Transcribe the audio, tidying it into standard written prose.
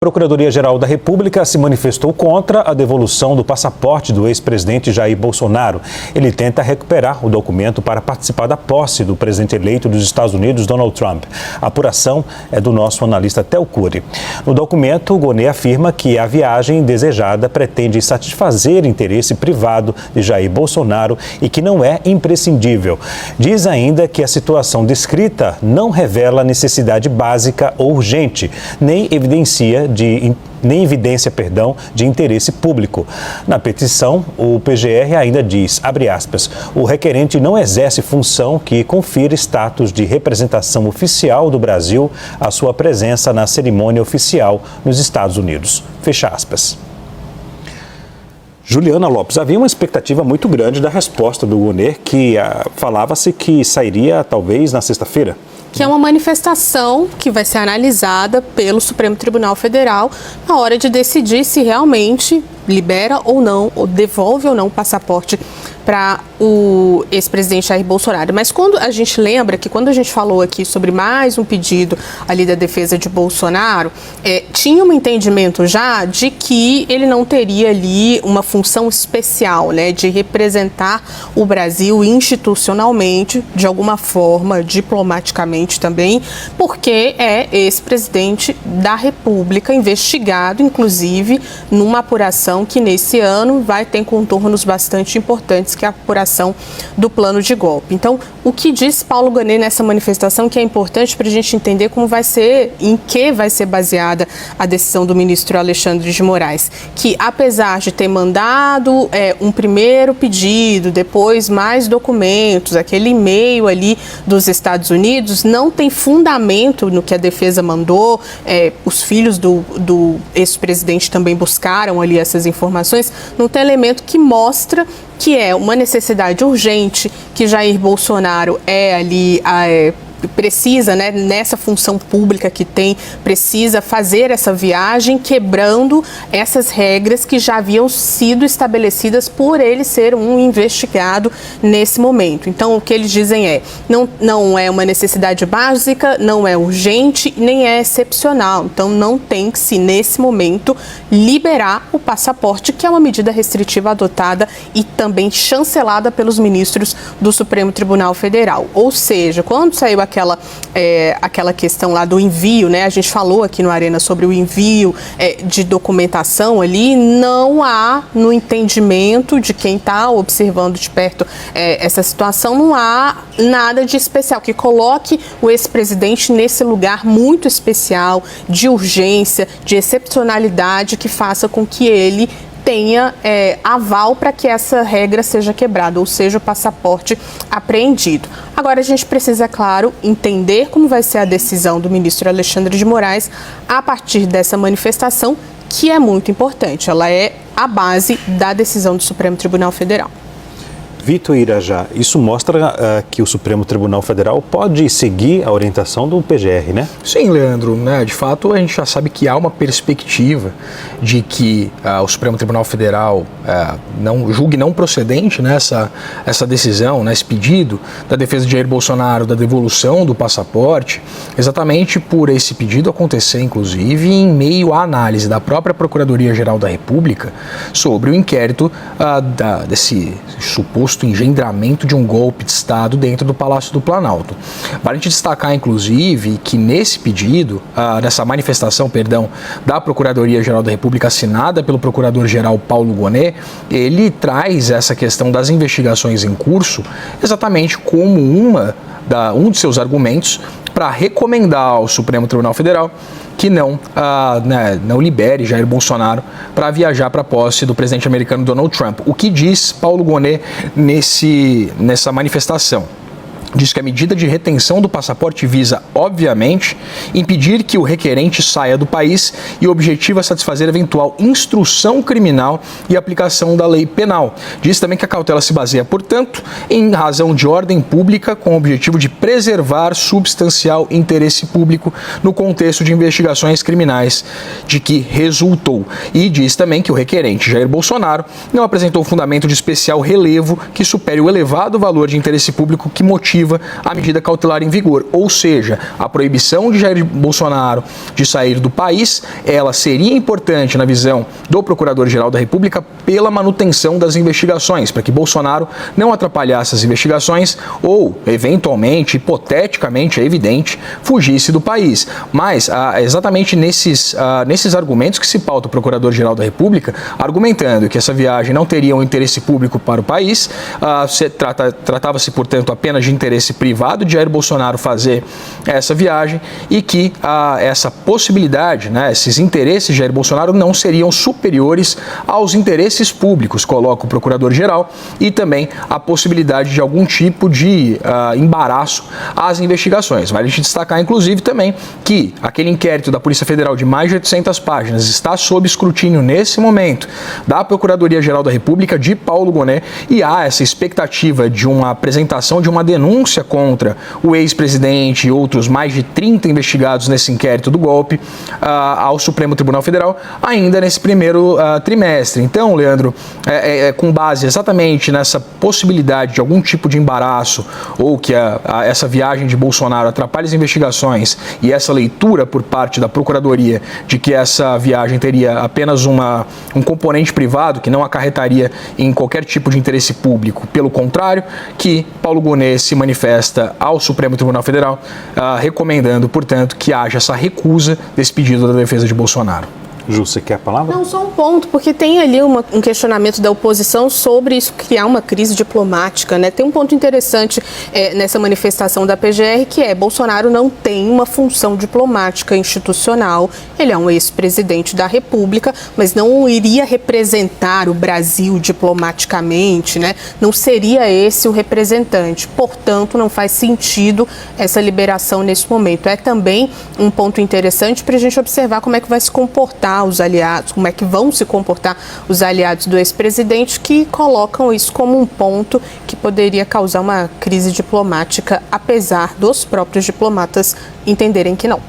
Procuradoria-Geral da República se manifestou contra a devolução do passaporte do ex-presidente Jair Bolsonaro. Ele tenta recuperar o documento para participar da posse do presidente eleito dos Estados Unidos, Donald Trump. A apuração é do nosso analista Theo Cury. No documento, o Gonê afirma que a viagem desejada pretende satisfazer interesse privado de Jair Bolsonaro e que não é imprescindível. Diz ainda que a situação descrita não revela necessidade básica ou urgente, nem evidência de interesse público. Na petição, o PGR ainda diz, abre aspas, o requerente não exerce função que confira status de representação oficial do Brasil à sua presença na cerimônia oficial nos Estados Unidos. Fecha aspas. Juliana Lopes, havia uma expectativa muito grande da resposta do Gonê, que falava-se que sairia talvez na sexta-feira. Que é uma manifestação que vai ser analisada pelo Supremo Tribunal Federal na hora de decidir se realmente libera ou não, ou devolve ou não o passaporte para o ex-presidente Jair Bolsonaro. Mas quando a gente lembra que quando a gente falou aqui sobre mais um pedido ali da defesa de Bolsonaro, tinha um entendimento já de que ele não teria ali uma função especial, né, de representar o Brasil institucionalmente, de alguma forma, diplomaticamente também, porque é ex-presidente da República, investigado, inclusive, numa apuração que nesse ano vai ter contornos bastante importantes, que é a apuração do plano de golpe. Então, o que diz Paulo Gonê nessa manifestação, que é importante para a gente entender como vai ser, em que vai ser baseada a decisão do ministro Alexandre de Moraes, que apesar de ter mandado um primeiro pedido, depois mais documentos, aquele e-mail ali dos Estados Unidos, não tem fundamento no que a defesa mandou, os filhos do ex-presidente também buscaram ali essas informações, não tem elemento que mostra que é uma necessidade urgente, que Jair Bolsonaro precisa, né, nessa função pública que tem, precisa fazer essa viagem quebrando essas regras que já haviam sido estabelecidas por ele ser um investigado nesse momento. Então, o que eles dizem não é uma necessidade básica, não é urgente, nem é excepcional. Então, não tem que se, nesse momento, liberar o passaporte, que é uma medida restritiva adotada e também chancelada pelos ministros do Supremo Tribunal Federal. Ou seja, quando saiu aquela questão lá do envio, né? A gente falou aqui no Arena sobre o envio de documentação ali, não há, no entendimento de quem está observando de perto essa situação, não há nada de especial que coloque o ex-presidente nesse lugar muito especial, de urgência, de excepcionalidade, que faça com que ele tenha aval para que essa regra seja quebrada, ou seja, o passaporte apreendido. Agora, a gente precisa, é claro, entender como vai ser a decisão do ministro Alexandre de Moraes a partir dessa manifestação, que é muito importante. Ela é a base da decisão do Supremo Tribunal Federal. Vitor Irajá, isso mostra que o Supremo Tribunal Federal pode seguir a orientação do PGR, né? Sim, Leandro, né? De fato, a gente já sabe que há uma perspectiva de que o Supremo Tribunal Federal não julgue não procedente, né, essa decisão, né, esse pedido da defesa de Jair Bolsonaro, da devolução do passaporte, exatamente por esse pedido acontecer, inclusive, em meio à análise da própria Procuradoria-Geral da República sobre o inquérito desse suposto engendramento de um golpe de Estado dentro do Palácio do Planalto. Vale a gente destacar, inclusive, que nesse pedido, nessa manifestação, da Procuradoria-Geral da República, assinada pelo Procurador-Geral Paulo Gonê, ele traz essa questão das investigações em curso exatamente como um de seus argumentos para recomendar ao Supremo Tribunal Federal que não libere Jair Bolsonaro para viajar para a posse do presidente americano Donald Trump. O que diz Paulo Gonê nessa manifestação? Diz que a medida de retenção do passaporte visa, obviamente, impedir que o requerente saia do país e o objetivo é satisfazer eventual instrução criminal e aplicação da lei penal. Diz também que a cautela se baseia, portanto, em razão de ordem pública com o objetivo de preservar substancial interesse público no contexto de investigações criminais de que resultou. E diz também que o requerente, Jair Bolsonaro, não apresentou fundamento de especial relevo que supere o elevado valor de interesse público que motiva efetiva a medida cautelar em vigor, ou seja, a proibição de Jair Bolsonaro de sair do país, ela seria importante na visão do Procurador-Geral da República pela manutenção das investigações, para que Bolsonaro não atrapalhasse as investigações ou, eventualmente, hipoteticamente, é evidente, fugisse do país. Mas, exatamente nesses argumentos que se pauta o Procurador-Geral da República, argumentando que essa viagem não teria um interesse público para o país, tratava-se, portanto, apenas de interesse privado de Jair Bolsonaro fazer essa viagem e que essa possibilidade, né, esses interesses de Jair Bolsonaro não seriam superiores aos interesses públicos, coloca o Procurador-Geral, e também a possibilidade de algum tipo de embaraço às investigações. Vale a gente destacar, inclusive, também que aquele inquérito da Polícia Federal de mais de 800 páginas está sob escrutínio nesse momento da Procuradoria-Geral da República, de Paulo Gonet, e há essa expectativa de uma apresentação de uma denúncia contra o ex-presidente e outros mais de 30 investigados nesse inquérito do golpe ao Supremo Tribunal Federal ainda nesse primeiro trimestre. Então, Leandro, com base exatamente nessa possibilidade de algum tipo de embaraço ou que essa viagem de Bolsonaro atrapalhe as investigações e essa leitura por parte da Procuradoria de que essa viagem teria apenas um componente privado que não acarretaria em qualquer tipo de interesse público, pelo contrário, que Paulo Gonet se manifesta ao Supremo Tribunal Federal recomendando, portanto, que haja essa recusa desse pedido da defesa de Bolsonaro. Ju, você quer a palavra? Não, só um ponto, porque tem ali um questionamento da oposição sobre isso criar uma crise diplomática, né? Tem um ponto interessante nessa manifestação da PGR, que Bolsonaro não tem uma função diplomática institucional, ele é um ex-presidente da República, mas não iria representar o Brasil diplomaticamente, né? Não seria esse o representante, portanto, não faz sentido essa liberação nesse momento. É também um ponto interessante para a gente observar como é que vai se comportar os aliados, como é que vão se comportar os aliados do ex-presidente, que colocam isso como um ponto que poderia causar uma crise diplomática, apesar dos próprios diplomatas entenderem que não.